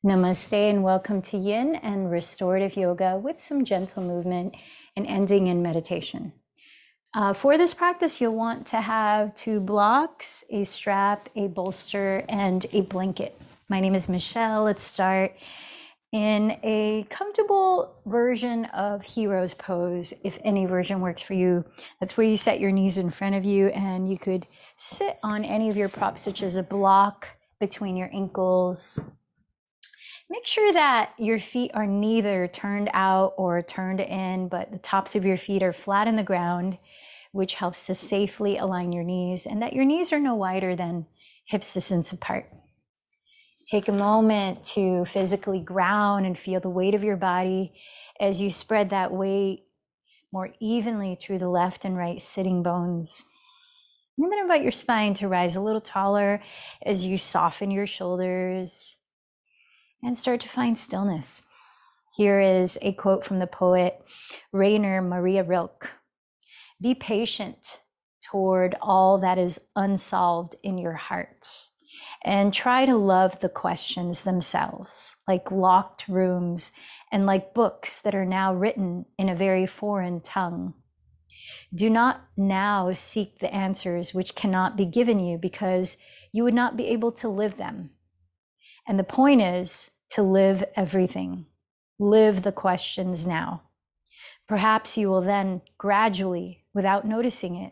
Namaste and welcome to Yin and Restorative Yoga with some gentle movement and ending in meditation. For this practice, you'll want to have 2 blocks, a strap, a bolster, and a blanket. My name is Michelle. Let's start in a comfortable version of hero's pose, if any version works for you. That's where you set your knees in front of you and you could sit on any of your props, such as a block between your ankles. Make sure that your feet are neither turned out or turned in, but the tops of your feet are flat in the ground, which helps to safely align your knees, and that your knees are no wider than hips distance apart. Take a moment to physically ground and feel the weight of your body as you spread that weight more evenly through the left and right sitting bones. And then invite your spine to rise a little taller as you soften your shoulders and start to find stillness. Here is a quote from the poet Rainer Maria Rilke. Be patient toward all that is unsolved in your heart, and try to love the questions themselves, like locked rooms and like books that are now written in a very foreign tongue. Do not now seek the answers which cannot be given you because you would not be able to live them. And the point is to live everything. Live the questions now. Perhaps you will then gradually, without noticing it,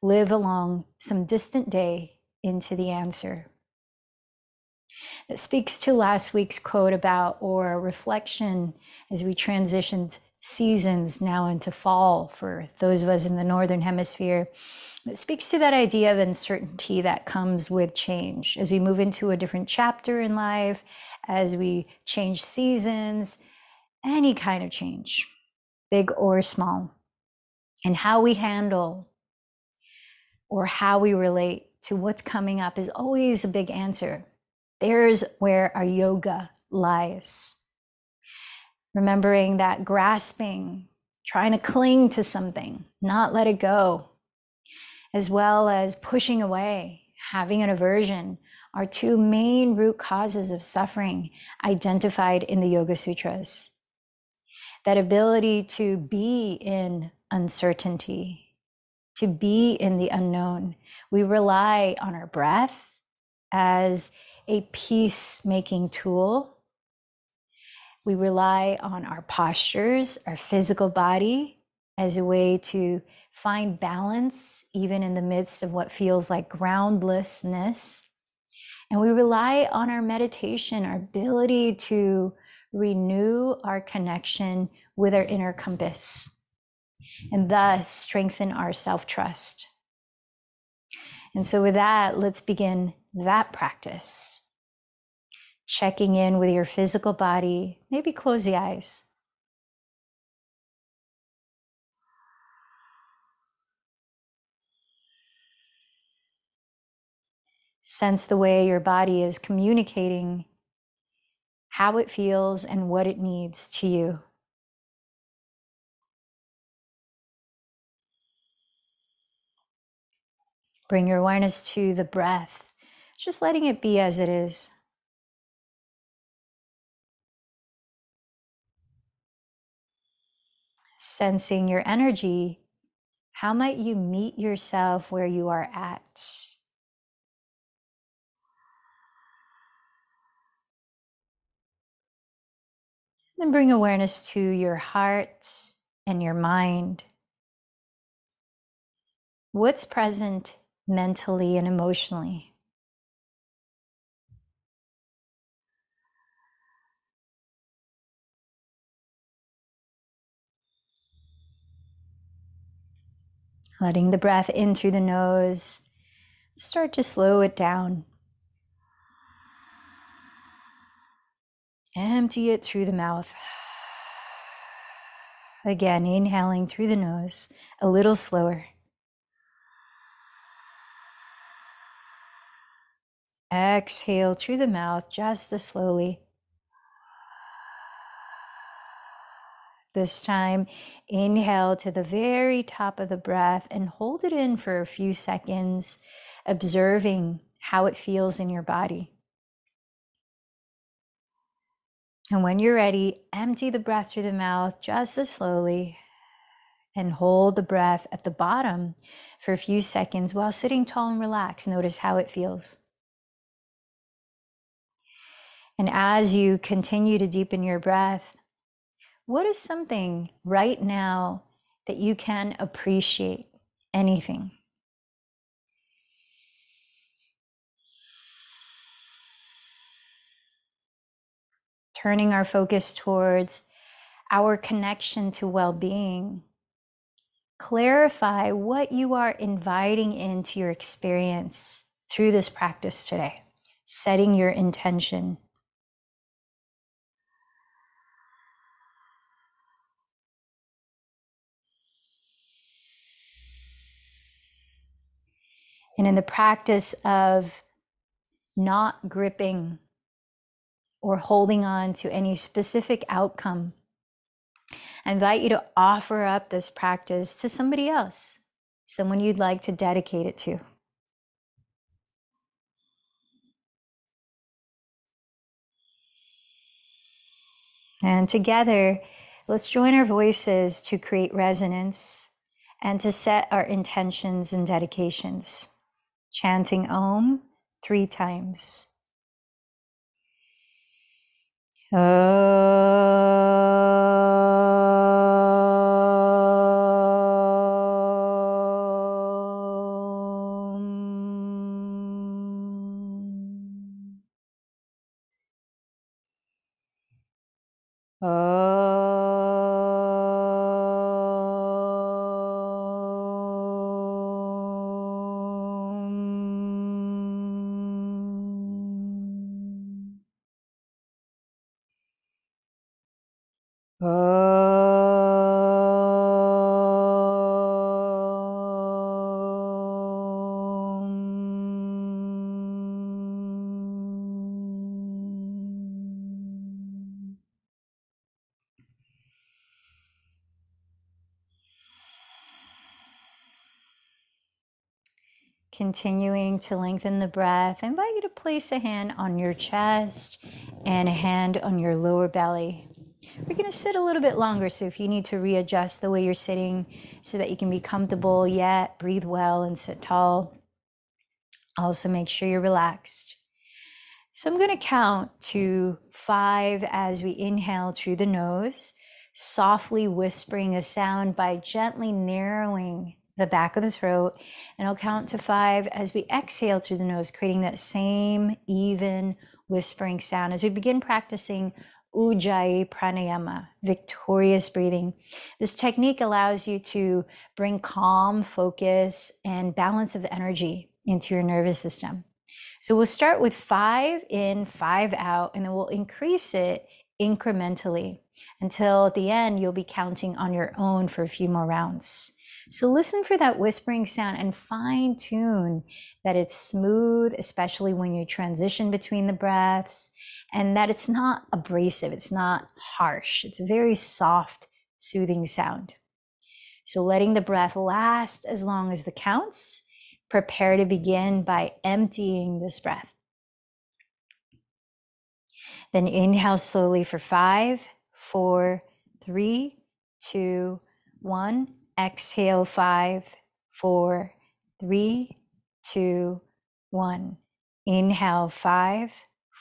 live along some distant day into the answer. It speaks to last week's quote about, or reflection as we transitioned seasons now into fall for those of us in the Northern Hemisphere. It speaks to that idea of uncertainty that comes with change. As we move into a different chapter in life, as we change seasons, any kind of change, big or small, and how we handle or how we relate to what's coming up is always a big answer. There's where our yoga lies. Remembering that grasping, trying to cling to something, not let it go, as well as pushing away, having an aversion, are 2 main root causes of suffering identified in the Yoga Sutras. That ability to be in uncertainty, to be in the unknown. We rely on our breath as a peacemaking tool. We rely on our postures, our physical body, as a way to find balance, even in the midst of what feels like groundlessness. And we rely on our meditation, our ability to renew our connection with our inner compass, and thus strengthen our self-trust. And so with that, let's begin that practice. Checking in with your physical body, maybe close the eyes. Sense the way your body is communicating how it feels and what it needs to you. Bring your awareness to the breath, just letting it be as it is. Sensing your energy, how might you meet yourself where you are at? Then bring awareness to your heart and your mind. What's present mentally and emotionally? Letting the breath in through the nose, start to slow it down. Empty it through the mouth. Again, inhaling through the nose, a little slower. Exhale through the mouth just as slowly. This time, inhale to the very top of the breath and hold it in for a few seconds, observing how it feels in your body. And when you're ready, empty the breath through the mouth just as slowly and hold the breath at the bottom for a few seconds while sitting tall and relaxed. Notice how it feels. And as you continue to deepen your breath, what is something right now that you can appreciate? Anything. Turning our focus towards our connection to well-being. Clarify what you are inviting into your experience through this practice today, setting your intention. And in the practice of not gripping or holding on to any specific outcome, I invite you to offer up this practice to somebody else, someone you'd like to dedicate it to. And together, let's join our voices to create resonance and to set our intentions and dedications. Chanting Om 3 times. Continuing to lengthen the breath, I invite you to place a hand on your chest and a hand on your lower belly. We're going to sit a little bit longer, so if you need to readjust the way you're sitting so that you can be comfortable yet breathe well and sit tall, also make sure you're relaxed. So I'm going to count to 5 as we inhale through the nose, softly whispering a sound by gently narrowing the back of the throat. And I'll count to 5 as we exhale through the nose, creating that same even whispering sound as we begin practicing Ujjayi Pranayama, victorious breathing. This technique allows you to bring calm, focus, and balance of energy into your nervous system. So we'll start with 5 in, 5 out, and then we'll increase it incrementally until at the end you'll be counting on your own for a few more rounds. So listen for that whispering sound and fine tune that it's smooth, especially when you transition between the breaths, and that it's not abrasive, it's not harsh. It's a very soft, soothing sound. So letting the breath last as long as the counts. Prepare to begin by emptying this breath. Then inhale slowly for 5, 4, 3, 2, 1. Exhale 5, 4, 3, 2, 1. Inhale 5,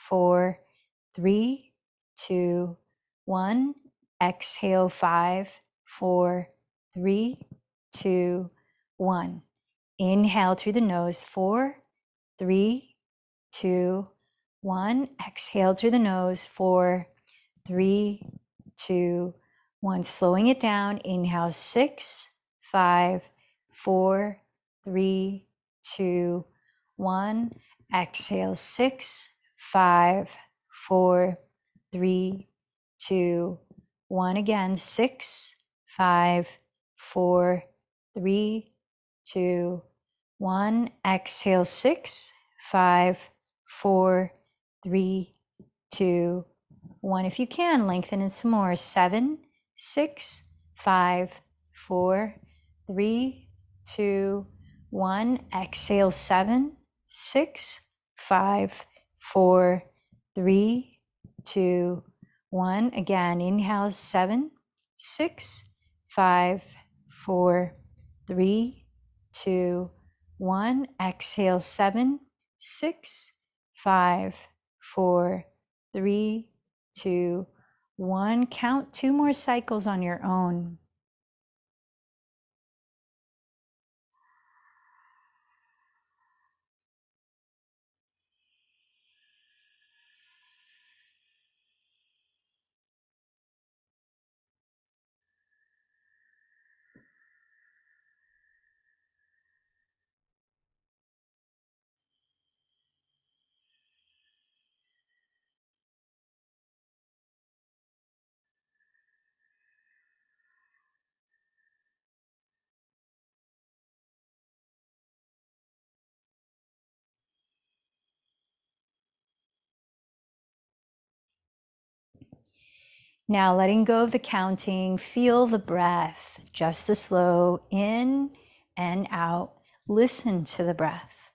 4, 3, 2, 1. Exhale 5, 4, 3, 2, 1. Inhale through the nose, 4, 3, 2, 1. Exhale through the nose, 4, 3, 2, 1. Slowing it down. Inhale, 6, 5, 4, 3, 2, 1. Exhale, 6, 5, 4, 3, 2, 1. Again, 6, 5, 4, 3, 2, 1. Exhale, 6, 5, 4, 3, 2, 1. If you can, lengthen it some more. 7, 6, 5, 4, 3, 2, 1. Exhale, 7, 6, 5, 4, 3, 2, 1. Again, inhale 7, 6, 5, 4, 3, 2, 1. Exhale 7, 6, 5, 4, 3, 2, 1. Count 2 more cycles on your own. Now letting go of the counting, feel the breath, just the slow in and out. Listen to the breath.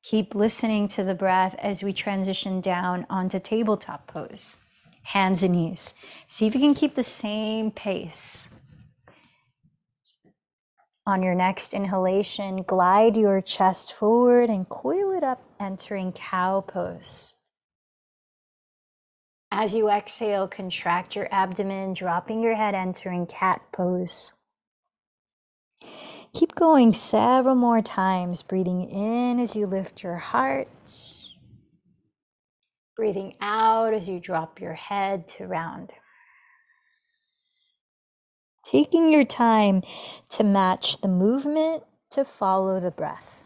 Keep listening to the breath as we transition down onto tabletop pose, hands and knees. See if you can keep the same pace. On your next inhalation, glide your chest forward and coil it up, entering cow pose. As you exhale, contract your abdomen, dropping your head, entering cat pose. Keep going several more times, breathing in as you lift your heart, breathing out as you drop your head to round. Taking your time to match the movement, to follow the breath.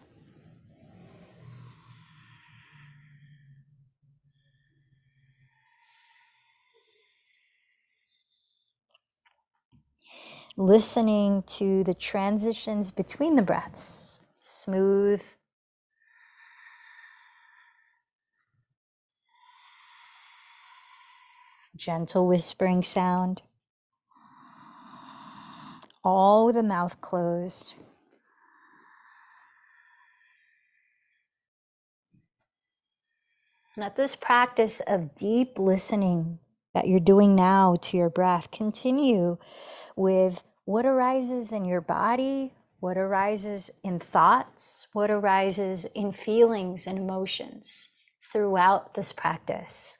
Listening to the transitions between the breaths, smooth, gentle whispering sound, all with the mouth closed. Let this practice of deep listening that you're doing now to your breath continue with what arises in your body, what arises in thoughts, what arises in feelings and emotions throughout this practice.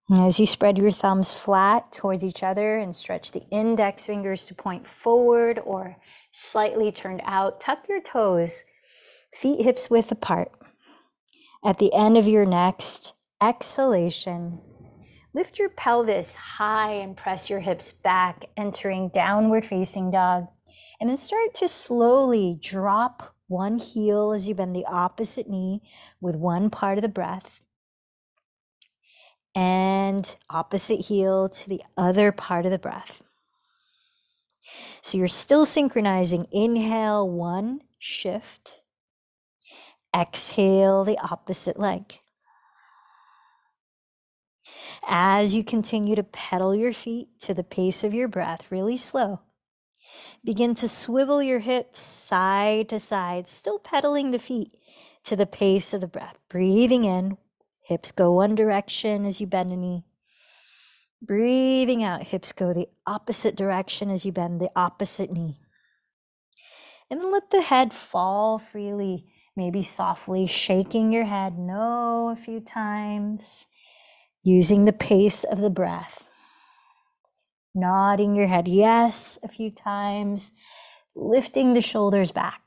As you spread your thumbs flat towards each other and stretch the index fingers to point forward or slightly turned out, tuck your toes, feet hips width apart. At the end of your next exhalation, lift your pelvis high and press your hips back, entering downward facing dog. And then start to slowly drop one heel as you bend the opposite knee with one part of the breath. And opposite heel to the other part of the breath. So you're still synchronizing. Inhale, one, shift. Exhale, the opposite leg. As you continue to pedal your feet to the pace of your breath, really slow, begin to swivel your hips side to side, still pedaling the feet to the pace of the breath. Breathing in, hips go one direction as you bend a knee. Breathing out, hips go the opposite direction as you bend the opposite knee. And then let the head fall freely, maybe softly shaking your head no a few times, using the pace of the breath. Nodding your head yes a few times, lifting the shoulders back.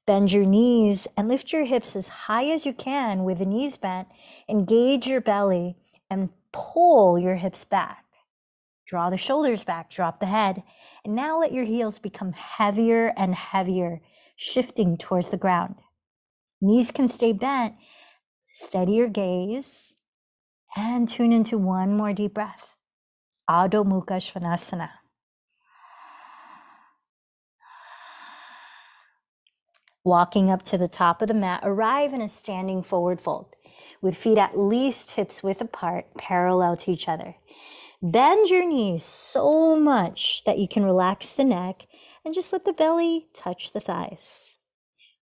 Bend your knees and lift your hips as high as you can with the knees bent. Engage your belly and pull your hips back. Draw the shoulders back, drop the head. And now let your heels become heavier and heavier, shifting towards the ground. Knees can stay bent. Steady your gaze and tune into one more deep breath. Adho Mukha Svanasana. Walking up to the top of the mat, arrive in a standing forward fold with feet at least hips width apart, parallel to each other. Bend your knees so much that you can relax the neck and just let the belly touch the thighs.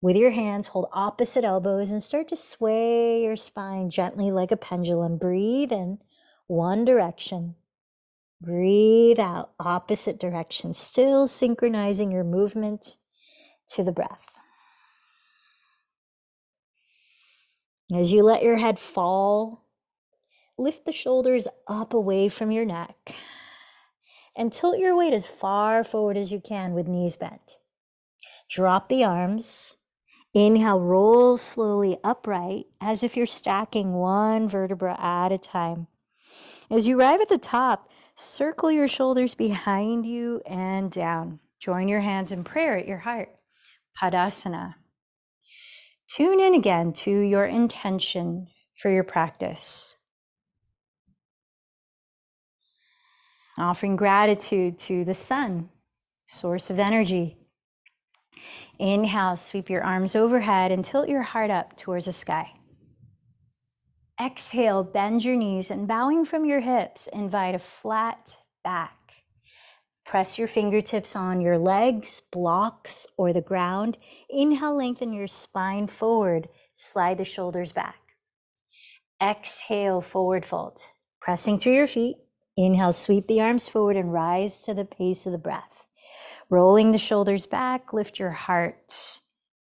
With your hands, hold opposite elbows and start to sway your spine gently like a pendulum. Breathe in one direction. Breathe out opposite direction, still synchronizing your movement to the breath. As you let your head fall, lift the shoulders up away from your neck and tilt your weight as far forward as you can with knees bent. Drop the arms. Inhale, roll slowly upright as if you're stacking one vertebra at a time. As you arrive at the top, circle your shoulders behind you and down. Join your hands in prayer at your heart. Padasana. Tune in again to your intention for your practice. Offering gratitude to the sun, source of energy. Inhale, sweep your arms overhead and tilt your heart up towards the sky. Exhale, bend your knees and bowing from your hips, invite a flat back. Press your fingertips on your legs, blocks, or the ground. Inhale, lengthen your spine forward, slide the shoulders back. Exhale, forward fold. Pressing through your feet. Inhale, sweep the arms forward and rise to the pace of the breath. Rolling the shoulders back, lift your heart.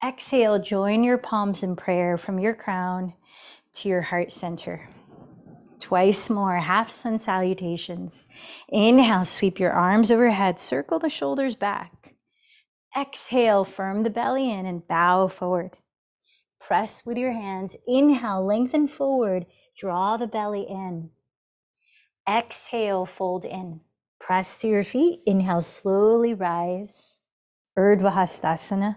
Exhale, join your palms in prayer from your crown to your heart center. Twice more, half sun salutations. Inhale, sweep your arms overhead, circle the shoulders back. Exhale, firm the belly in and bow forward. Press with your hands. Inhale, lengthen forward, draw the belly in. Exhale, fold in. Press to your feet. Inhale, slowly rise. Urdhva Hastasana.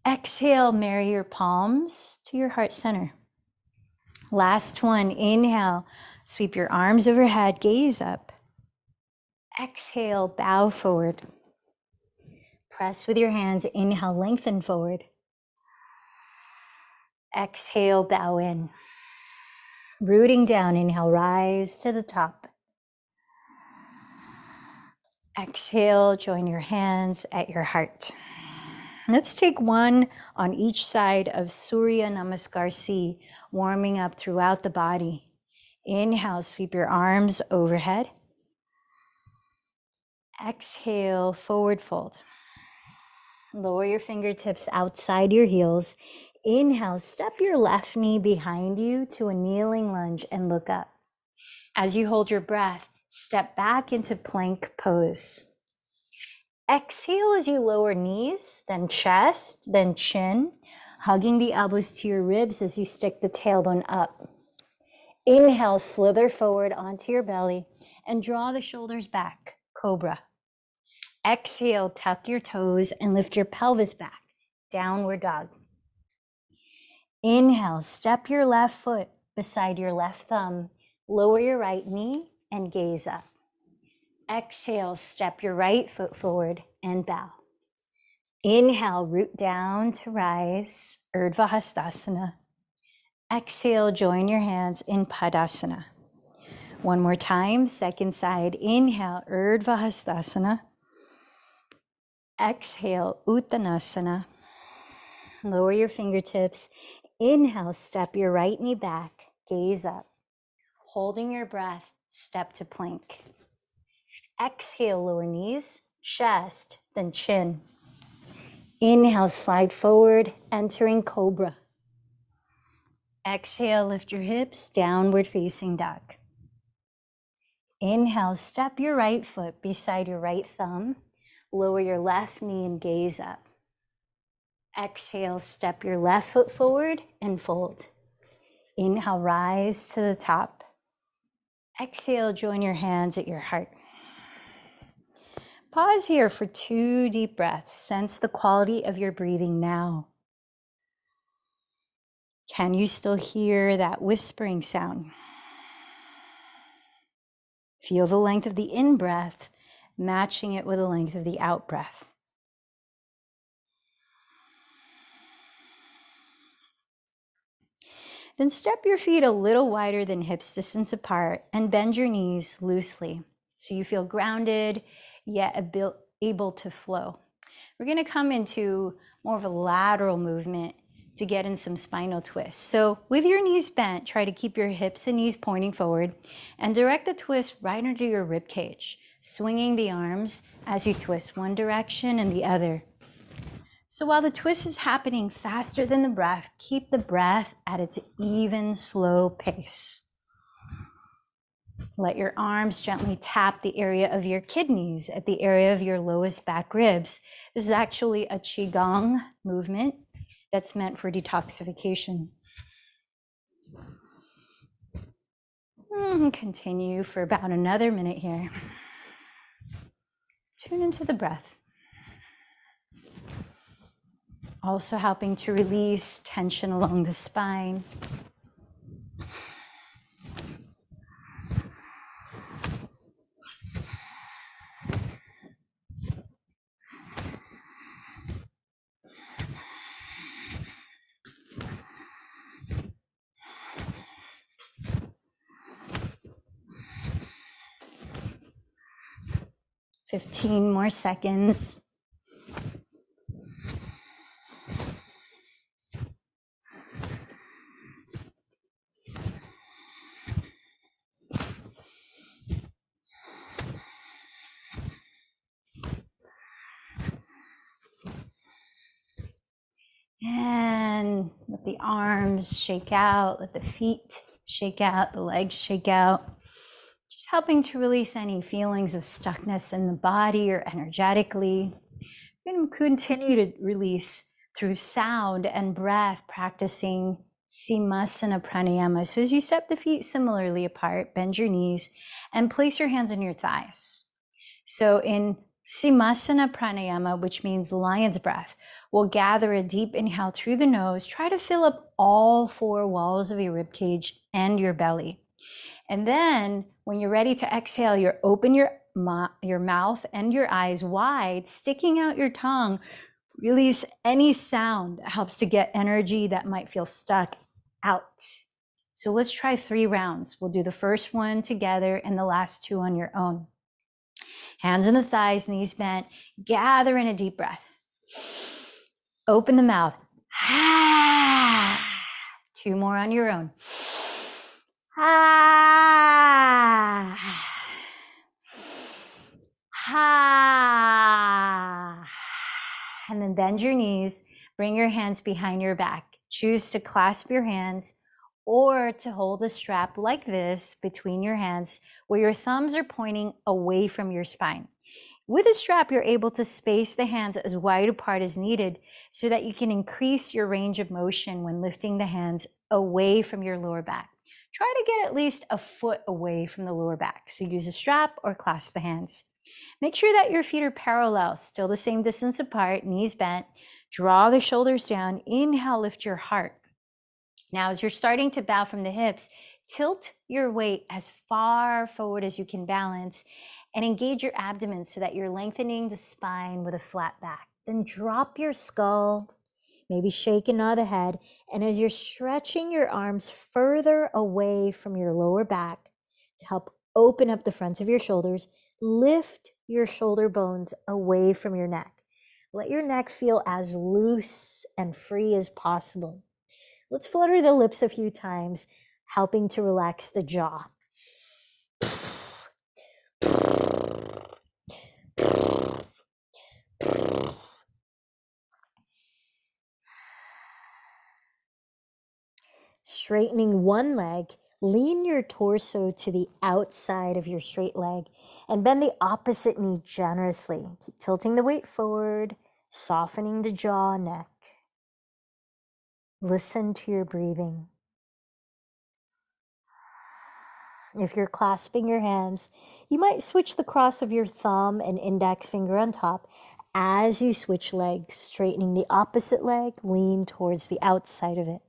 Exhale, marry your palms to your heart center. Last one, inhale, sweep your arms overhead, gaze up. Exhale, bow forward. Press with your hands, inhale, lengthen forward. Exhale, bow in. Rooting down, inhale, rise to the top. Exhale, join your hands at your heart. Let's take one on each side of Surya Namaskar C, warming up throughout the body. Inhale, sweep your arms overhead. Exhale, forward fold. Lower your fingertips outside your heels. Inhale, step your left knee behind you to a kneeling lunge and look up. As you hold your breath, step back into plank pose. Exhale as you lower knees, then chest, then chin, hugging the elbows to your ribs as you stick the tailbone up. Inhale, slither forward onto your belly and draw the shoulders back, cobra. Exhale, tuck your toes and lift your pelvis back, downward dog. Inhale, step your left foot beside your left thumb, lower your right knee and gaze up. Exhale, step your right foot forward and bow. Inhale, root down to rise, Urdhva Hastasana. Exhale, join your hands in Padasana. One more time, second side. Inhale, Urdhva Hastasana. Exhale, Uttanasana. Lower your fingertips. Inhale, step your right knee back, gaze up. Holding your breath, step to plank. Exhale, lower knees, chest, then chin. Inhale, slide forward, entering cobra. Exhale, lift your hips, downward facing dog. Inhale, step your right foot beside your right thumb, lower your left knee and gaze up. Exhale, step your left foot forward and fold. Inhale, rise to the top. Exhale, join your hands at your heart. Pause here for 2 deep breaths. Sense the quality of your breathing now. Can you still hear that whispering sound? Feel the length of the in-breath, matching it with the length of the out-breath. Then step your feet a little wider than hips distance apart and bend your knees loosely so you feel grounded yet able to flow. We're going to come into more of a lateral movement to get in some spinal twists. So with your knees bent, try to keep your hips and knees pointing forward and direct the twist right under your rib cage, swinging the arms as you twist one direction and the other. So while the twist is happening faster than the breath, keep the breath at its even, slow pace. Let your arms gently tap the area of your kidneys at the area of your lowest back ribs. This is actually a Qigong movement that's meant for detoxification. Continue for about another minute here. Tune into the breath. Also helping to release tension along the spine. Fifteen more seconds. And let the arms shake out, let the feet shake out, the legs shake out. Just helping to release any feelings of stuckness in the body or energetically. We're going to continue to release through sound and breath, practicing Simasana Pranayama. So as you step the feet similarly apart, bend your knees and place your hands on your thighs. So in Simasana Pranayama, which means lion's breath, we'll gather a deep inhale through the nose. Try to fill up all four walls of your rib cage and your belly. And then when you're ready to exhale, you open your mouth and your eyes wide, sticking out your tongue. Release any sound that helps to get energy that might feel stuck out. So let's try 3 rounds. We'll do the first one together and the last 2 on your own. Hands on the thighs, knees bent. Gather in a deep breath. Open the mouth. 2 more on your own. And then bend your knees. Bring your hands behind your back. Choose to clasp your hands or to hold a strap like this between your hands where your thumbs are pointing away from your spine. With a strap, you're able to space the hands as wide apart as needed so that you can increase your range of motion when lifting the hands away from your lower back. Try to get at least a foot away from the lower back. So use a strap or clasp the hands. Make sure that your feet are parallel, still the same distance apart, knees bent. Draw the shoulders down. Inhale, lift your heart. Now, as you're starting to bow from the hips, tilt your weight as far forward as you can balance and engage your abdomen so that you're lengthening the spine with a flat back. Then drop your skull, maybe shake and nod the head. And as you're stretching your arms further away from your lower back to help open up the fronts of your shoulders, lift your shoulder bones away from your neck. Let your neck feel as loose and free as possible. Let's flutter the lips a few times, helping to relax the jaw. Straightening one leg, lean your torso to the outside of your straight leg and bend the opposite knee generously. Keep tilting the weight forward, softening the jaw, neck. Listen to your breathing. If you're clasping your hands, you might switch the cross of your thumb and index finger on top as you switch legs, straightening the opposite leg, lean towards the outside of it.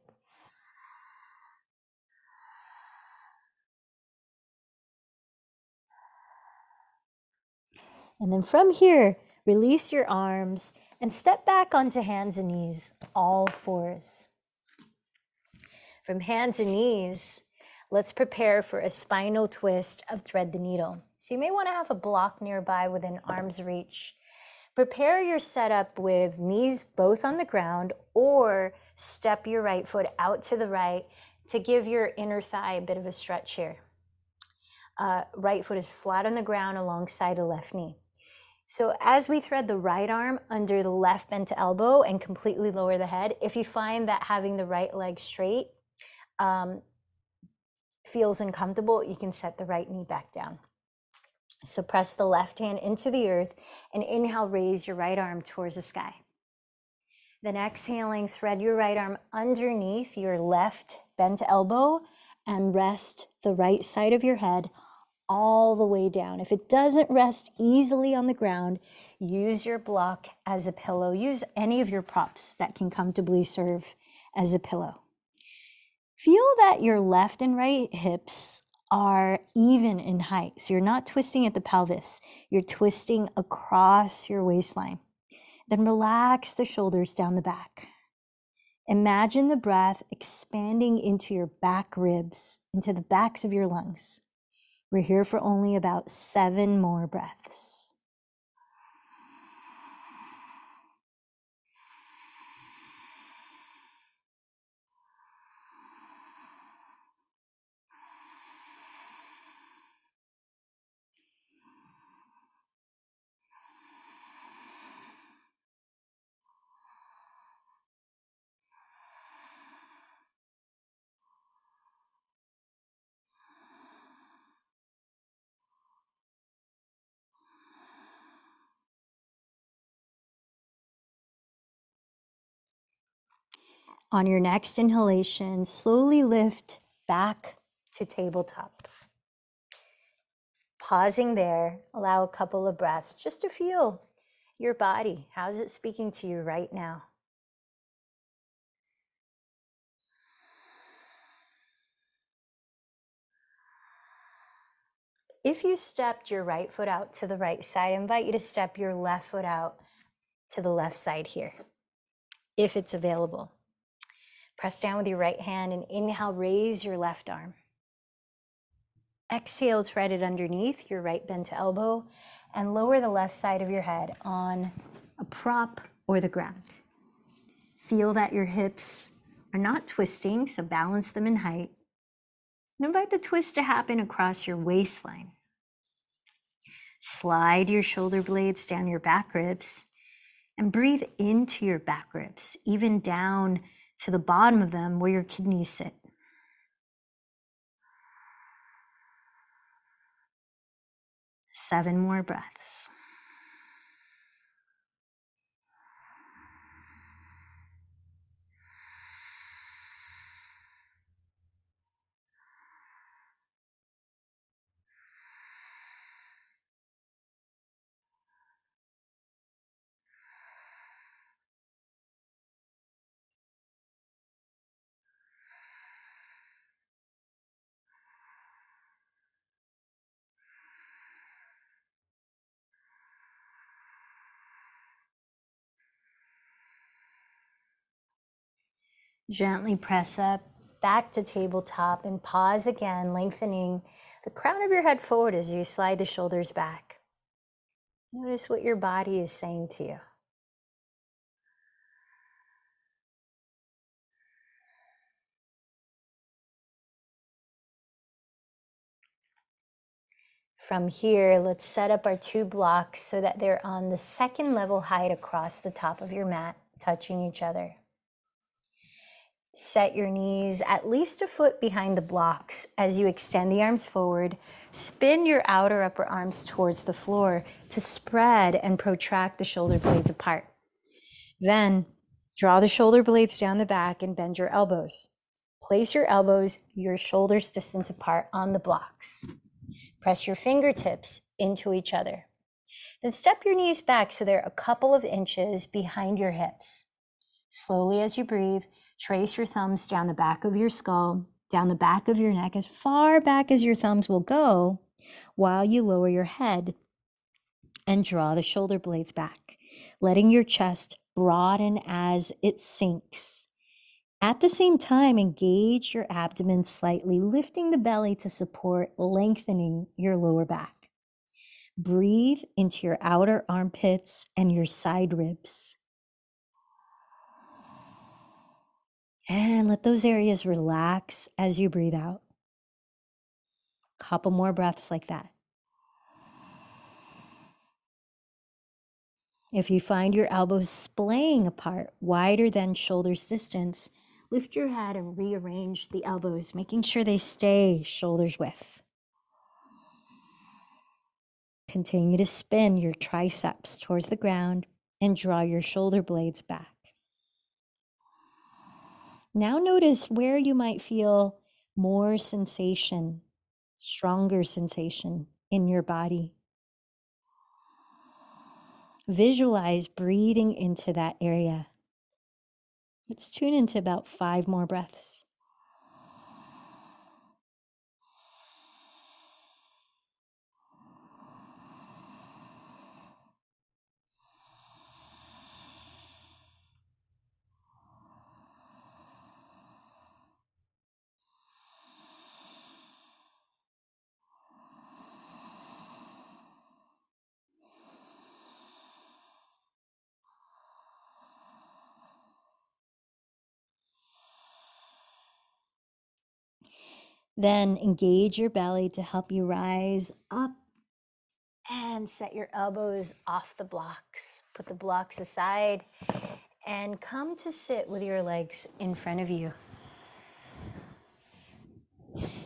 And then from here, release your arms and step back onto hands and knees, all fours. From hands and knees, let's prepare for a spinal twist of thread the needle. So you may want to have a block nearby within arm's reach. Prepare your setup with knees both on the ground, or step your right foot out to the right to give your inner thigh a bit of a stretch here. Right foot is flat on the ground alongside the left knee. So as we thread the right arm under the left bent elbow and completely lower the head, if you find that having the right leg straight feels uncomfortable, you can set the right knee back down. So press the left hand into the earth and inhale, raise your right arm towards the sky. Then exhaling, thread your right arm underneath your left bent elbow and rest the right side of your head all the way down. If it doesn't rest easily on the ground, use your block as a pillow. Use any of your props that can comfortably serve as a pillow. Feel that your left and right hips are even in height. So you're not twisting at the pelvis, you're twisting across your waistline. Then relax the shoulders down the back. Imagine the breath expanding into your back ribs, into the backs of your lungs. We're here for only about 7 more breaths. On your next inhalation, slowly lift back to tabletop. Pausing there, allow a couple of breaths just to feel your body. How is it speaking to you right now? If you stepped your right foot out to the right side, I invite you to step your left foot out to the left side here, if it's available. Press down with your right hand and inhale, raise your left arm. Exhale, thread it underneath your right bent elbow and lower the left side of your head on a prop or the ground. Feel that your hips are not twisting, so balance them in height. And invite the twist to happen across your waistline. Slide your shoulder blades down your back ribs and breathe into your back ribs, even down to the bottom of them where your kidneys sit. Seven more breaths. Gently press up, back to tabletop, and pause again, lengthening the crown of your head forward as you slide the shoulders back. Notice what your body is saying to you. From here, let's set up our 2 blocks so that they're on the second level height across the top of your mat, touching each other. Set your knees at least a foot behind the blocks as you extend the arms forward. Spin your outer upper arms towards the floor to spread and protract the shoulder blades apart. Then draw the shoulder blades down the back and bend your elbows. Place your elbows your shoulders distance apart on the blocks. Press your fingertips into each other. Then step your knees back so they're a couple of inches behind your hips. Slowly as you breathe, trace your thumbs down the back of your skull, down the back of your neck, as far back as your thumbs will go, while you lower your head and draw the shoulder blades back, letting your chest broaden as it sinks. At the same time, engage your abdomen slightly, lifting the belly to support lengthening your lower back. Breathe into your outer armpits and your side ribs. And let those areas relax as you breathe out. Couple more breaths like that. If you find your elbows splaying apart, wider than shoulders distance, lift your head and rearrange the elbows, making sure they stay shoulders width. Continue to spin your triceps towards the ground and draw your shoulder blades back. Now notice where you might feel more sensation, stronger sensation in your body. Visualize breathing into that area. Let's tune into about 5 more breaths. Then engage your belly to help you rise up and set your elbows off the blocks. Put the blocks aside and come to sit with your legs in front of you.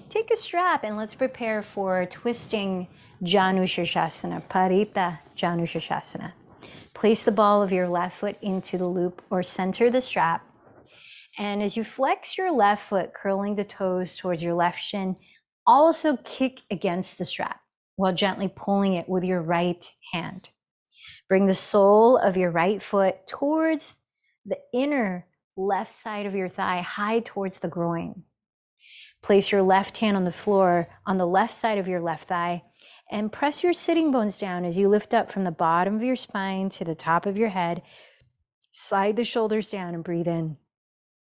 Take a strap and let's prepare for twisting Janushirshasana, Parita Janushirshasana. Place the ball of your left foot into the loop or center the strap. And as you flex your left foot, curling the toes towards your left shin, also kick against the strap while gently pulling it with your right hand. Bring the sole of your right foot towards the inner left side of your thigh, high towards the groin. Place your left hand on the floor on the left side of your left thigh and press your sitting bones down as you lift up from the bottom of your spine to the top of your head. Slide the shoulders down and breathe in.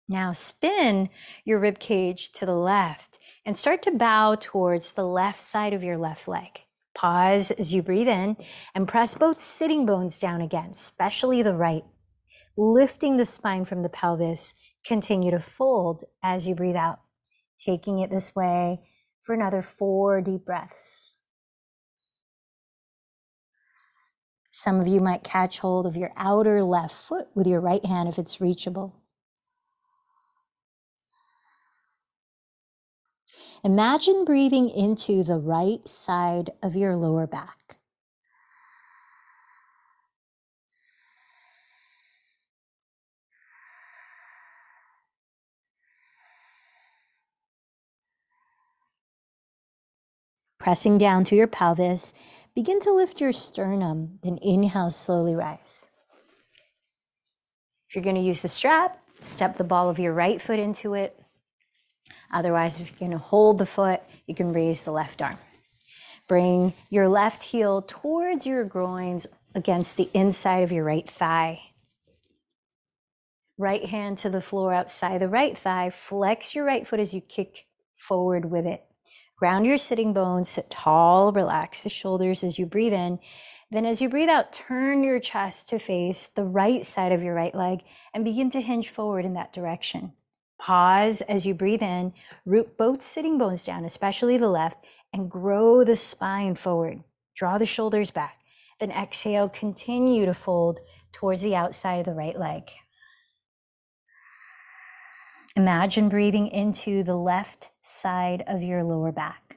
Now spin your rib cage to the left and start to bow towards the left side of your left leg. Pause as you breathe in and press both sitting bones down again, especially the right. Lifting the spine from the pelvis, continue to fold as you breathe out, taking it this way for another 4 deep breaths. Some of you might catch hold of your outer left foot with your right hand if it's reachable. Imagine breathing into the right side of your lower back. Pressing down to your pelvis, begin to lift your sternum, then inhale, slowly rise. If you're going to use the strap, step the ball of your right foot into it. Otherwise, if you're going to hold the foot, you can raise the left arm. Bring your left heel towards your groins against the inside of your right thigh. Right hand to the floor outside the right thigh. Flex your right foot as you kick forward with it. Ground your sitting bones, sit tall, relax the shoulders as you breathe in. Then as you breathe out, turn your chest to face the right side of your right leg and begin to hinge forward in that direction. Pause as you breathe in, root both sitting bones down, especially the left, and grow the spine forward. Draw the shoulders back. Then exhale, continue to fold towards the outside of the right leg. Imagine breathing into the left side of your lower back.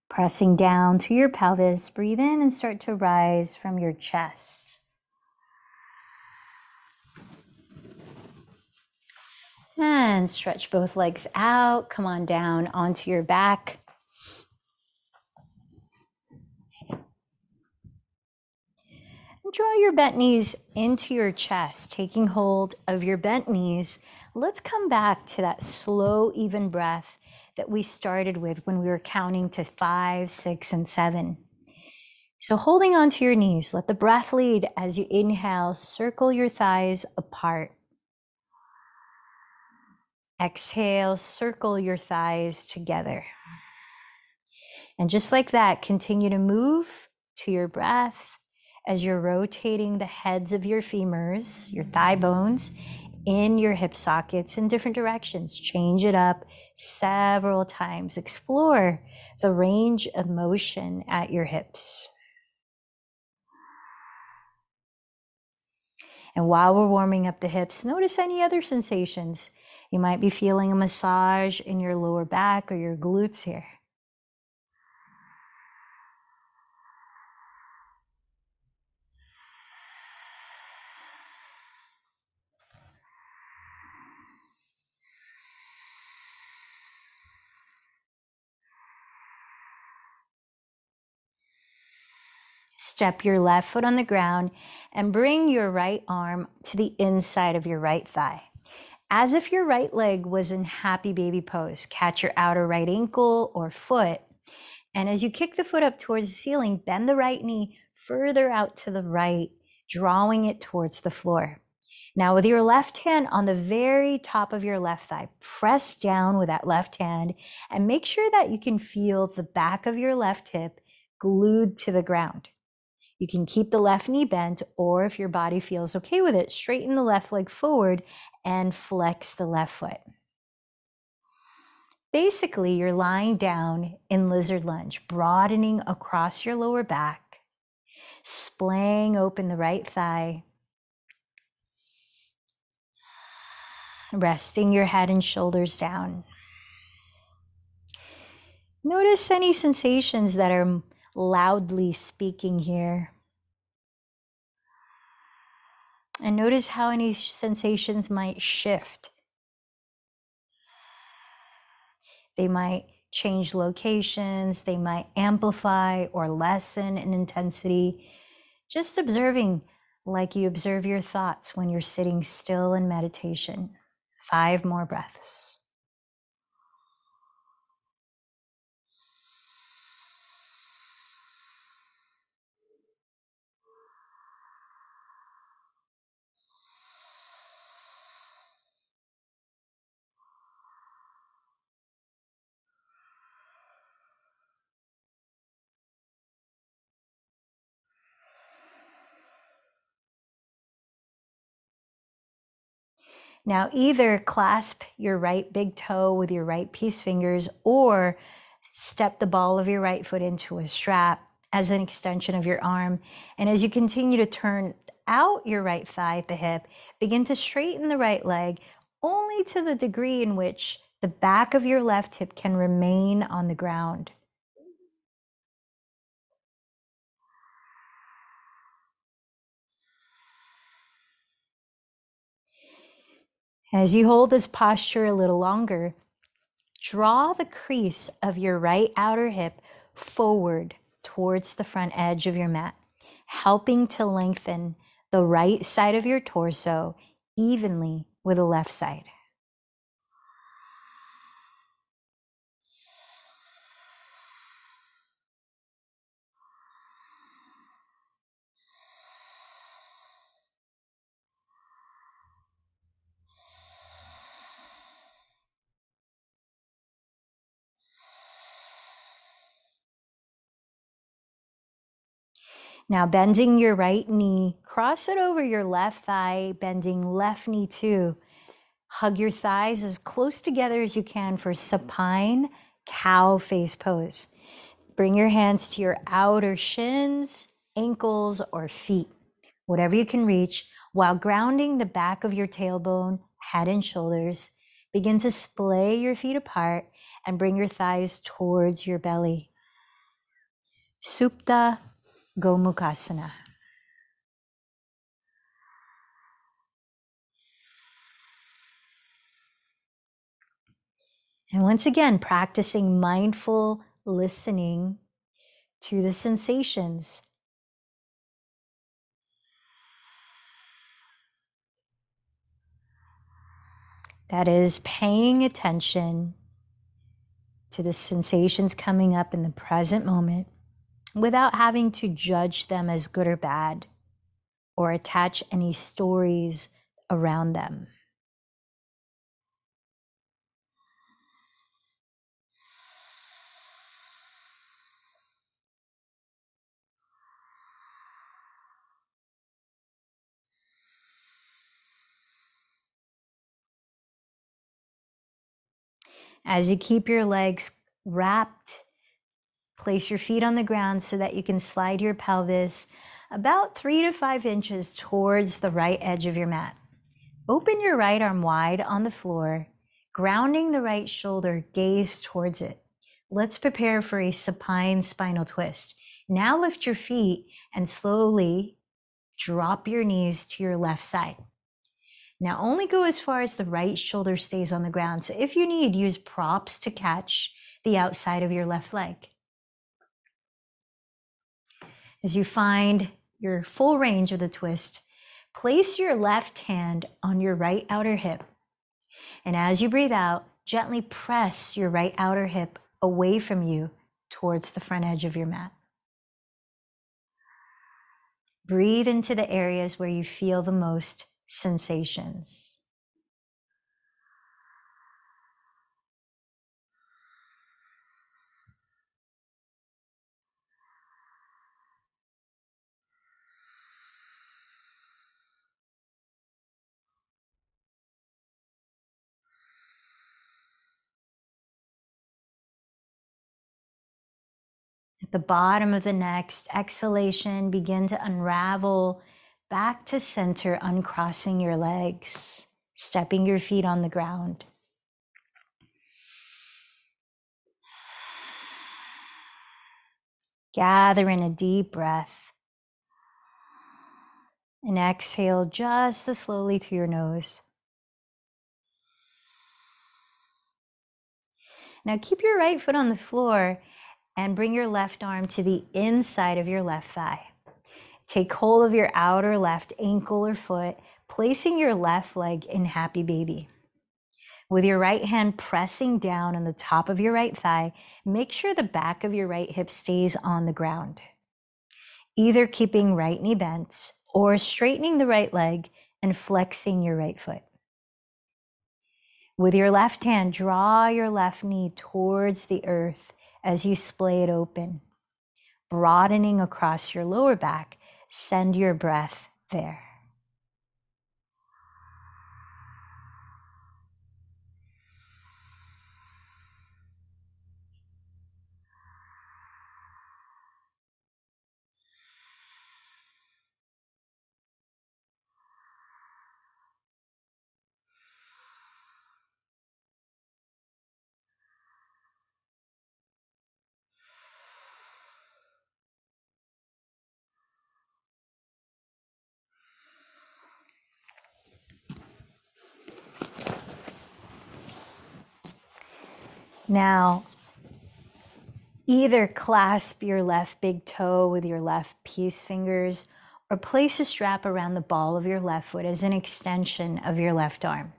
Pressing down to your pelvis, breathe in and start to rise from your chest. And stretch both legs out. Come on down onto your back. And draw your bent knees into your chest, taking hold of your bent knees. Let's come back to that slow, even breath that we started with when we were counting to 5, 6, and 7. So holding onto your knees, let the breath lead as you inhale, circle your thighs apart. Exhale, circle your thighs together. And just like that, continue to move to your breath as you're rotating the heads of your femurs, your thigh bones, in your hip sockets in different directions. Change it up several times. Explore the range of motion at your hips. And while we're warming up the hips, notice any other sensations. You might be feeling a massage in your lower back or your glutes here. Step your left foot on the ground and bring your right arm to the inside of your right thigh. As if your right leg was in happy baby pose. Catch your outer right ankle or foot. And as you kick the foot up towards the ceiling, bend the right knee further out to the right, drawing it towards the floor. Now with your left hand on the very top of your left thigh, press down with that left hand and make sure that you can feel the back of your left hip glued to the ground. You can keep the left knee bent, or if your body feels okay with it, straighten the left leg forward and flex the left foot. Basically, you're lying down in lizard lunge, broadening across your lower back, splaying open the right thigh, resting your head and shoulders down. Notice any sensations that are loudly speaking here. And notice how any sensations might shift. They might change locations, they might amplify or lessen in intensity. Just observing like you observe your thoughts when you're sitting still in meditation. 5 more breaths. Now either clasp your right big toe with your right peace fingers or step the ball of your right foot into a strap as an extension of your arm. And as you continue to turn out your right thigh at the hip, begin to straighten the right leg only to the degree in which the back of your left hip can remain on the ground. As you hold this posture a little longer, draw the crease of your right outer hip forward towards the front edge of your mat, helping to lengthen the right side of your torso evenly with the left side. Now bending your right knee, cross it over your left thigh, bending left knee too. Hug your thighs as close together as you can for supine cow face pose. Bring your hands to your outer shins, ankles, or feet, whatever you can reach, while grounding the back of your tailbone, head and shoulders. Begin to splay your feet apart and bring your thighs towards your belly. Supta Gomukhasana. And once again, practicing mindful listening to the sensations. That is paying attention to the sensations coming up in the present moment without having to judge them as good or bad or attach any stories around them. As you keep your legs wrapped, place your feet on the ground so that you can slide your pelvis about 3 to 5 inches towards the right edge of your mat. Open your right arm wide on the floor, grounding the right shoulder, gaze towards it. Let's prepare for a supine spinal twist. Now lift your feet and slowly drop your knees to your left side. Now only go as far as the right shoulder stays on the ground. So if you need, use props to catch the outside of your left leg. As you find your full range of the twist, place your left hand on your right outer hip. And as you breathe out, gently press your right outer hip away from you towards the front edge of your mat. Breathe into the areas where you feel the most sensations. At the bottom of the next exhalation, begin to unravel back to center, uncrossing your legs, stepping your feet on the ground. Gather in a deep breath and exhale just as slowly through your nose. Now keep your right foot on the floor and bring your left arm to the inside of your left thigh. Take hold of your outer left ankle or foot, placing your left leg in happy baby. With your right hand pressing down on the top of your right thigh, make sure the back of your right hip stays on the ground. Either keeping right knee bent or straightening the right leg and flexing your right foot. With your left hand, draw your left knee towards the earth as you splay it open, broadening across your lower back. Send your breath there. Now, either clasp your left big toe with your left peace fingers or place a strap around the ball of your left foot as an extension of your left arm.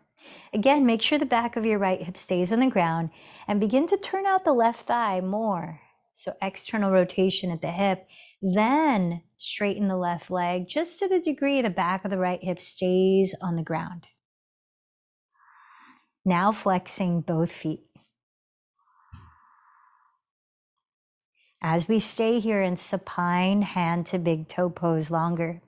Again, make sure the back of your right hip stays on the ground and begin to turn out the left thigh more. So external rotation at the hip, then straighten the left leg just to the degree the back of the right hip stays on the ground. Now flexing both feet. As we stay here in supine hand to big toe pose longer,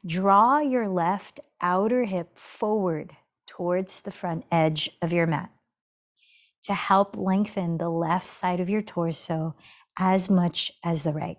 draw your left outer hip forward towards the front edge of your mat to help lengthen the left side of your torso as much as the right.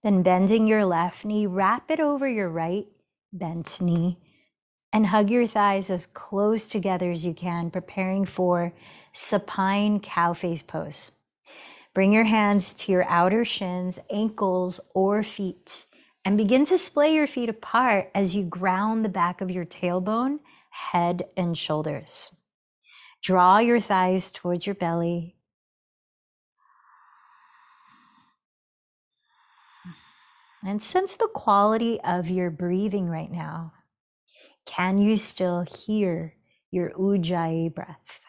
Then bending your left knee, wrap it over your right bent knee and hug your thighs as close together as you can, preparing for supine cow face pose. Bring your hands to your outer shins, ankles, or feet, and begin to splay your feet apart as you ground the back of your tailbone, head, and shoulders. Draw your thighs towards your belly. And sense the quality of your breathing right now. Can you still hear your Ujjayi breath?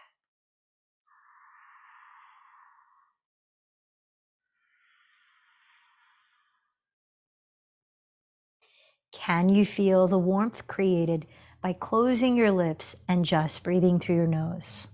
Can you feel the warmth created by closing your lips and just breathing through your nose?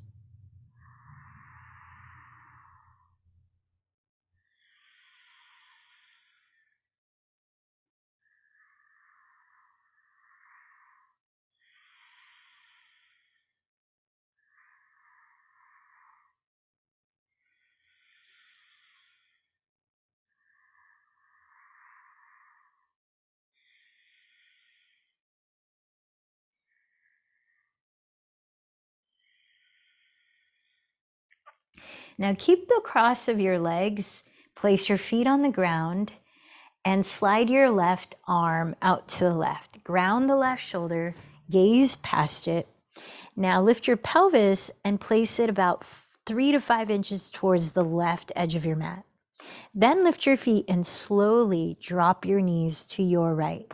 Now keep the cross of your legs, place your feet on the ground, and slide your left arm out to the left. Ground the left shoulder, gaze past it. Now lift your pelvis and place it about 3 to 5 inches towards the left edge of your mat. Then lift your feet and slowly drop your knees to your right,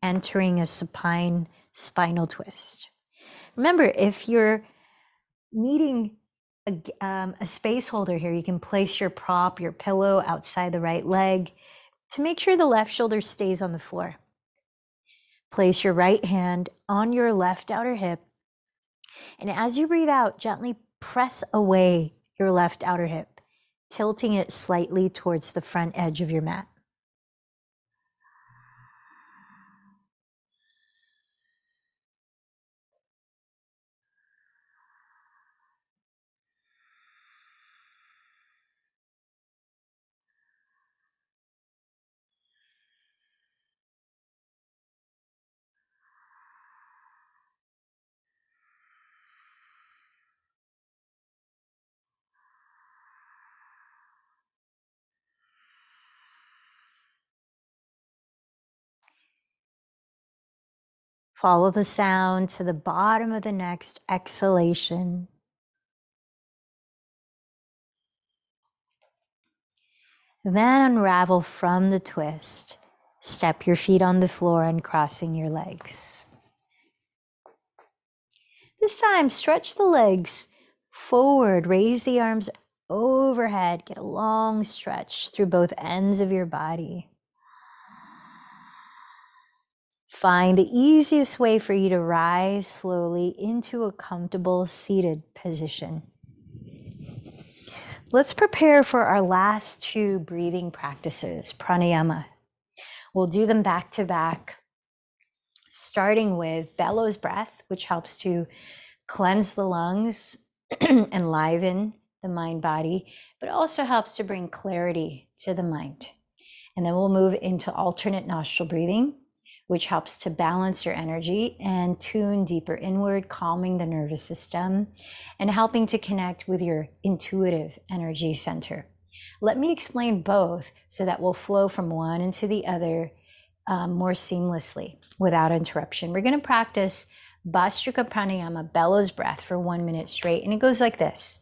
entering a supine spinal twist. Remember, if you're needing a space holder here, you can place your prop, your pillow outside the right leg to make sure the left shoulder stays on the floor. Place your right hand on your left outer hip. And as you breathe out, gently press away your left outer hip, tilting it slightly towards the front edge of your mat. Follow the sound to the bottom of the next exhalation. Then unravel from the twist. Step your feet on the floor and crossing your legs. This time, stretch the legs forward, raise the arms overhead, get a long stretch through both ends of your body. Find the easiest way for you to rise slowly into a comfortable seated position. Let's prepare for our last 2 breathing practices, pranayama. We'll do them back to back, starting with bellows breath, which helps to cleanse the lungs and liven the mind body, but also helps to bring clarity to the mind. And then we'll move into alternate nostril breathing, which helps to balance your energy and tune deeper inward, calming the nervous system and helping to connect with your intuitive energy center. Let me explain both so that we'll flow from one into the other more seamlessly without interruption. We're going to practice Bhastrika Pranayama, bellows breath, for 1 minute straight. And it goes like this.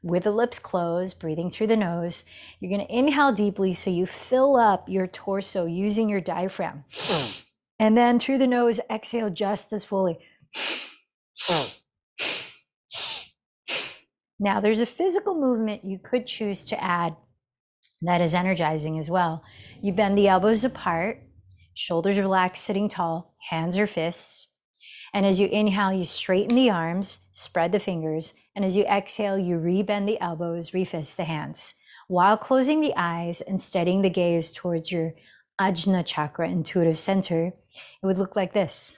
With the lips closed, breathing through the nose, you're going to inhale deeply so you fill up your torso using your diaphragm. And then through the nose, exhale just as fully. Now, there's a physical movement you could choose to add that is energizing as well. You bend the elbows apart, shoulders relaxed, sitting tall, hands or fists. And as you inhale, you straighten the arms, spread the fingers. And as you exhale, you rebend the elbows, refist the hands, while closing the eyes and steadying the gaze towards your Ajna chakra, intuitive center. It would look like this.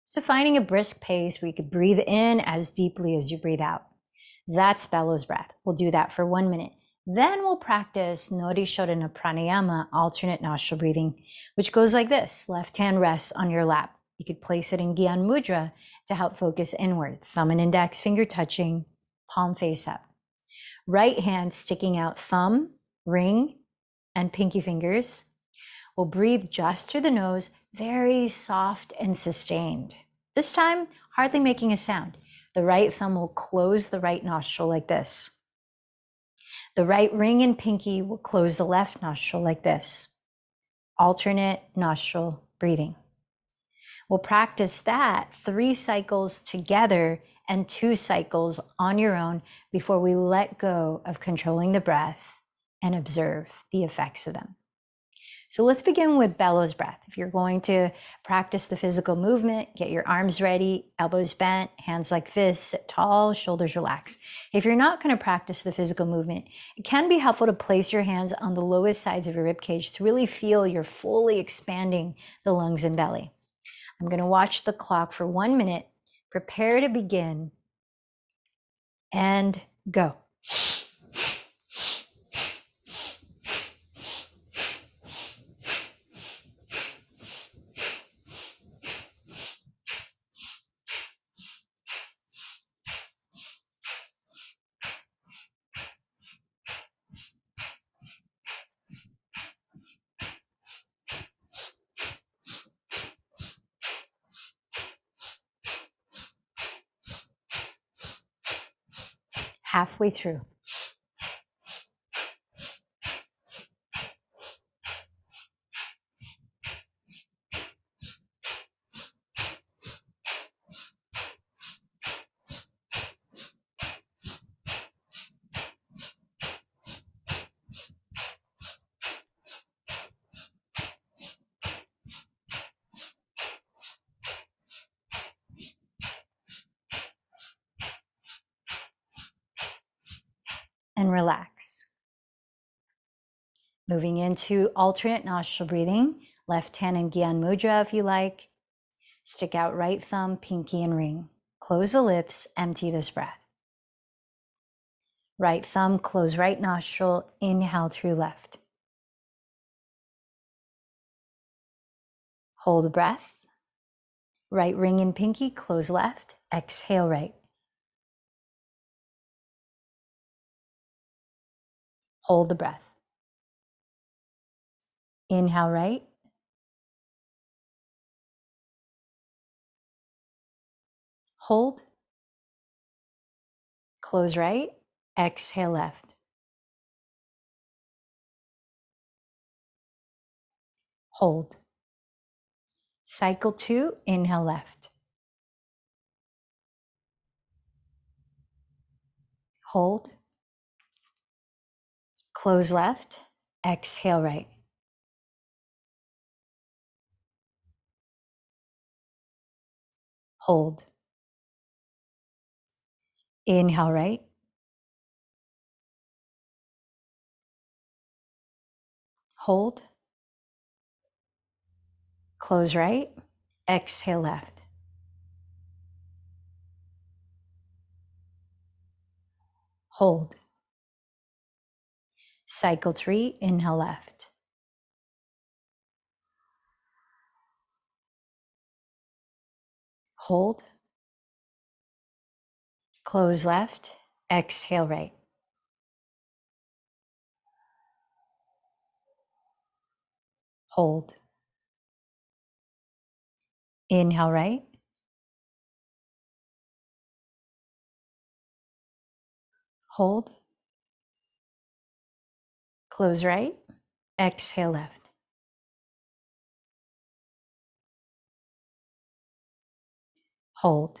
So finding a brisk pace where you could breathe in as deeply as you breathe out. That's bellows breath. We'll do that for 1 minute. Then we'll practice Nodi Shodhana Pranayama, alternate nostril breathing, which goes like this. Left hand rests on your lap. You could place it in Gyan Mudra to help focus inward. Thumb and index finger touching, palm face up. Right hand sticking out, thumb, ring, and pinky fingers. We'll breathe just through the nose, very soft and sustained. This time, hardly making a sound. The right thumb will close the right nostril like this. The right ring and pinky will close the left nostril like this. Alternate nostril breathing. We'll practice that 3 cycles together and 2 cycles on your own before we let go of controlling the breath and observe the effects of them. So let's begin with bellows breath. If you're going to practice the physical movement, get your arms ready, elbows bent, hands like fists, sit tall, shoulders relaxed. If you're not going to practice the physical movement, it can be helpful to place your hands on the lowest sides of your rib cage to really feel you're fully expanding the lungs and belly. I'm going to watch the clock for 1 minute. Prepare to begin and go. Halfway through. And relax. Moving into alternate nostril breathing, left hand in Gyan Mudra if you like. Stick out right thumb, pinky, and ring. Close the lips, empty this breath. Right thumb, close right nostril, inhale through left. Hold the breath. Right ring and pinky, close left, exhale right. Hold the breath. Inhale right. Hold. Close right. Exhale left. Hold. Cycle 2, inhale left. Hold. Close left. Exhale right. Hold. Inhale right. Hold. Close right. Exhale left. Hold. Cycle 3, inhale left. Hold. Close left. Exhale right. Hold. Inhale right. Hold. Close right. Exhale left. Hold.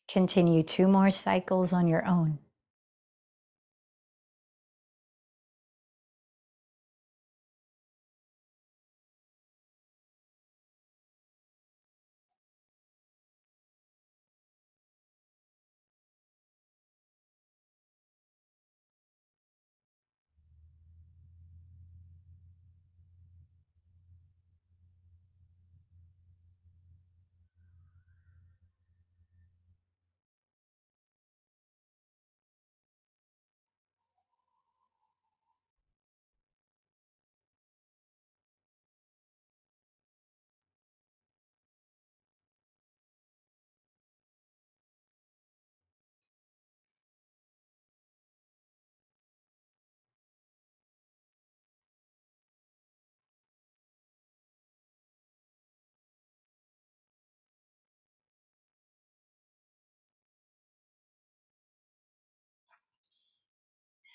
Continue 2 more cycles on your own.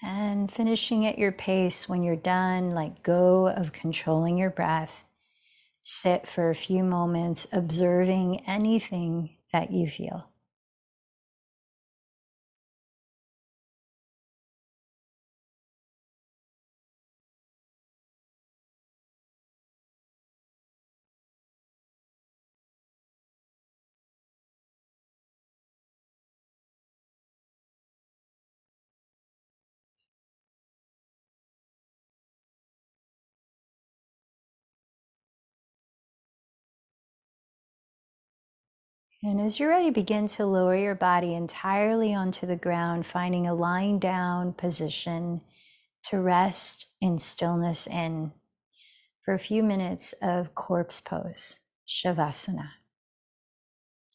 And finishing at your pace. When you're done, let go of controlling your breath. Sit for a few moments, observing anything that you feel. And as you're ready, begin to lower your body entirely onto the ground, finding a lying down position to rest in stillness in for a few minutes of corpse pose, Shavasana.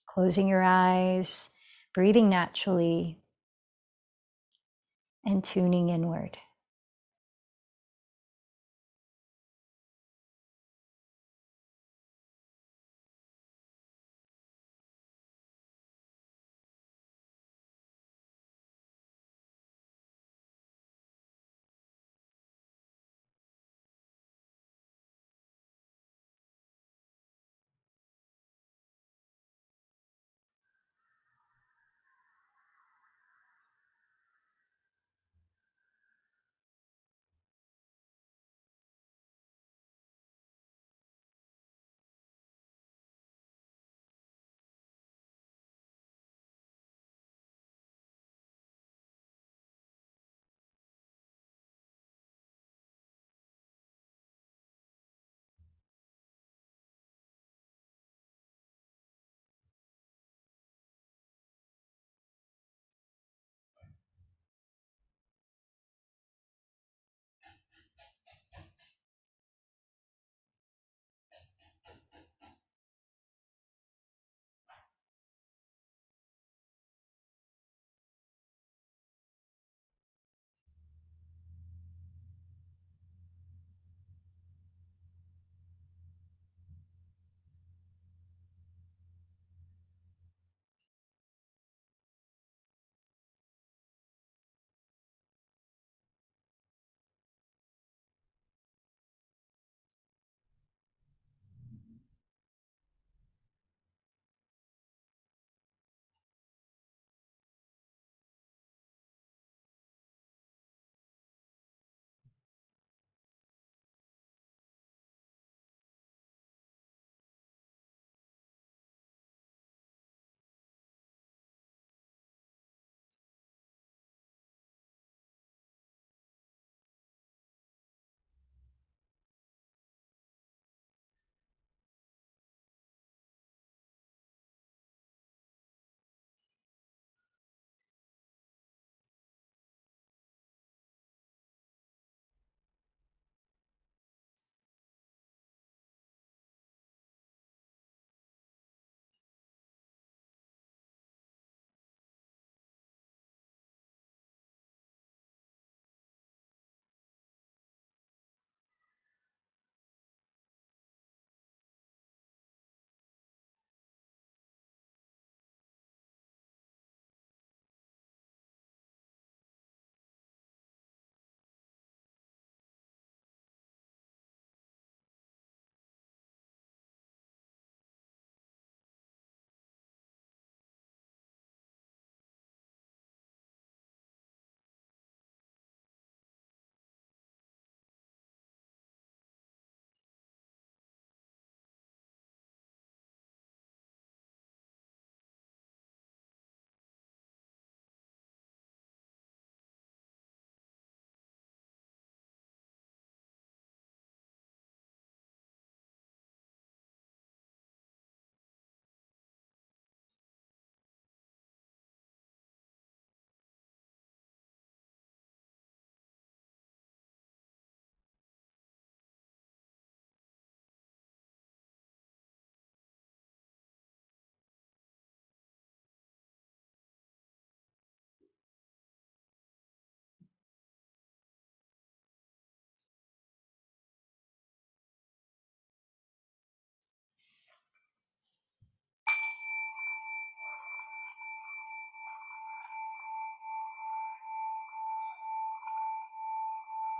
Closing your eyes, breathing naturally, and tuning inward.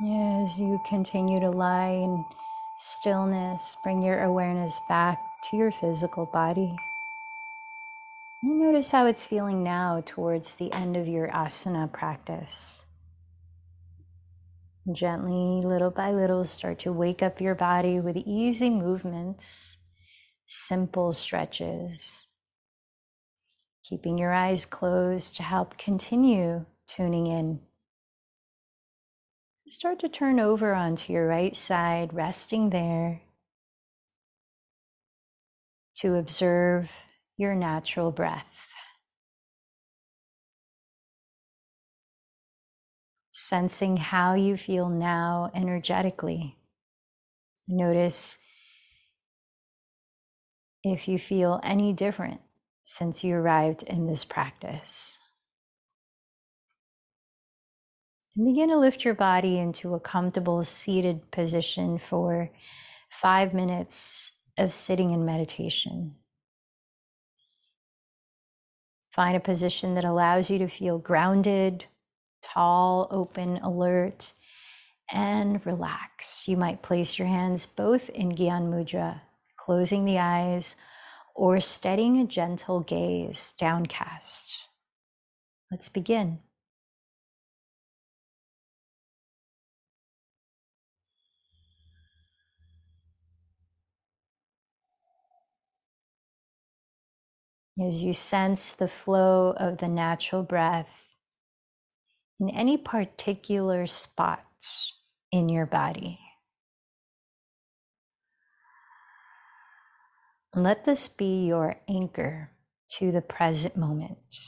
As you continue to lie in stillness, bring your awareness back to your physical body. You notice how it's feeling now towards the end of your asana practice. Gently, little by little, start to wake up your body with easy movements, simple stretches. Keeping your eyes closed to help continue tuning in. Start to turn over onto your right side, resting there to observe your natural breath. Sensing how you feel now energetically. Notice if you feel any different since you arrived in this practice. And begin to lift your body into a comfortable seated position for 5 minutes of sitting in meditation. Find a position that allows you to feel grounded, tall, open, alert, and relax. You might place your hands both in Gyan Mudra, closing the eyes, or steadying a gentle gaze, downcast. Let's begin. As you sense the flow of the natural breath in any particular spot in your body. Let this be your anchor to the present moment.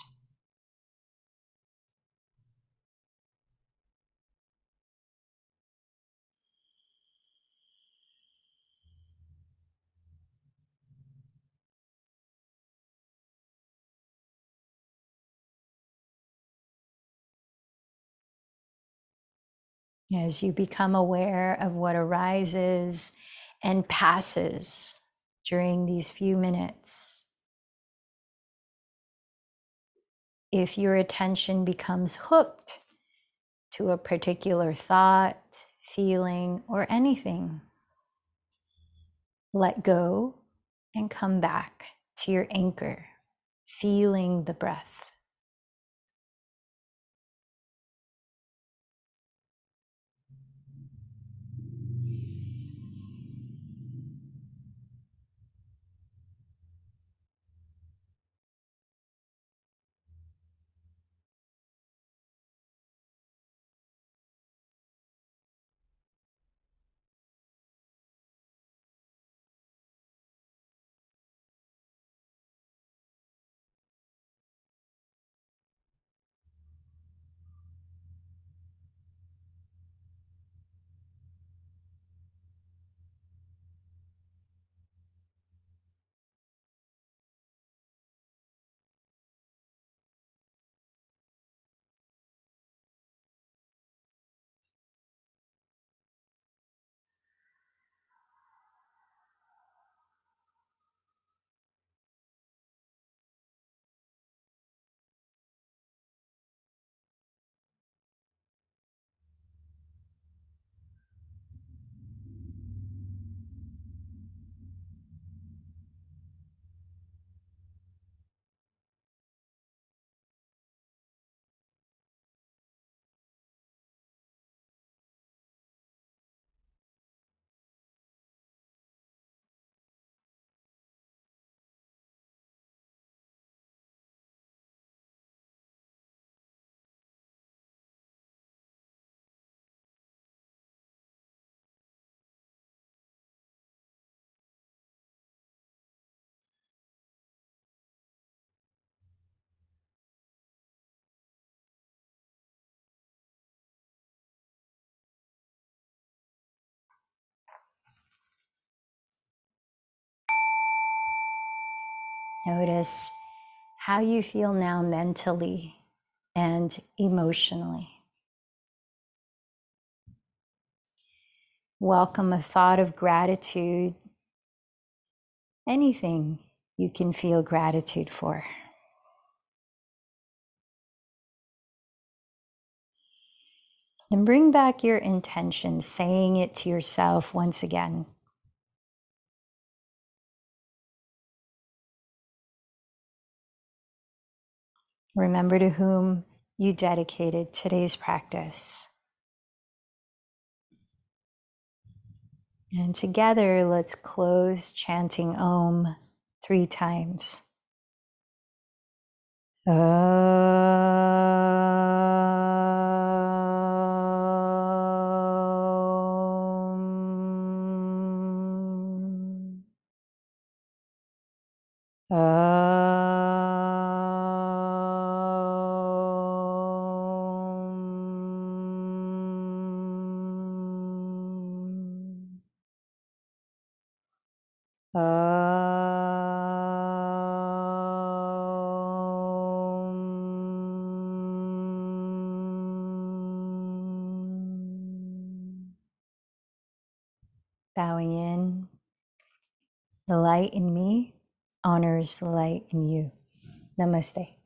As you become aware of what arises and passes during these few minutes, if your attention becomes hooked to a particular thought, feeling, or anything, let go and come back to your anchor, feeling the breath. Notice how you feel now mentally and emotionally. Welcome a thought of gratitude, anything you can feel gratitude for. Then bring back your intention, saying it to yourself once again. Remember to whom you dedicated today's practice. And together, let's close chanting Om 3 times. Bowing in, the light in me honors the light in you. Namaste.